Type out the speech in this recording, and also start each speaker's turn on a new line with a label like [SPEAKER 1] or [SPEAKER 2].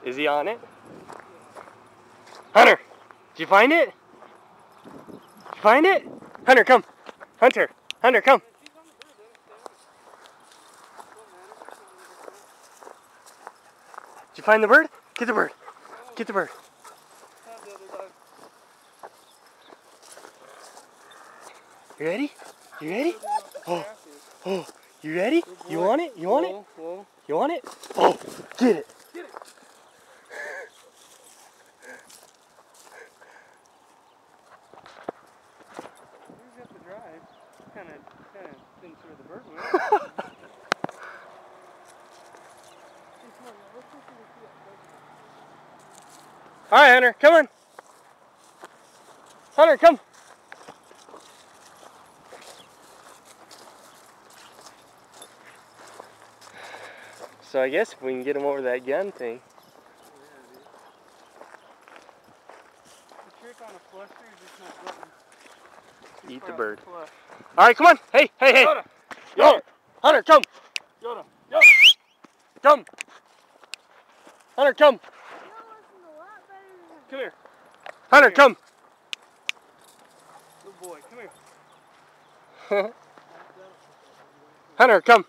[SPEAKER 1] Is he on it? Hunter, did you find it? Did you find it? Hunter, come. Hunter, come. Did you find the bird? Get the bird. Get the bird. You ready? You ready? Oh, oh, you ready? You want it? You want it? You want it? Oh, get it. Get it.
[SPEAKER 2] Who's got the drive? Kind of didn't see where the bird went.
[SPEAKER 1] All right, Hunter, come on. Hunter, come. So I guess we can get him over that gun thing.
[SPEAKER 2] The trick on a fluster is just not letting
[SPEAKER 1] Eat the bird. All right, come on. Hey, hey, hey.
[SPEAKER 2] Yoda.
[SPEAKER 1] Yo, Hunter, come.
[SPEAKER 2] Yoda.
[SPEAKER 1] Come. Hunter, come.
[SPEAKER 2] Come here.
[SPEAKER 1] Hunter, come.
[SPEAKER 2] Good boy, come here.
[SPEAKER 1] Hunter, come.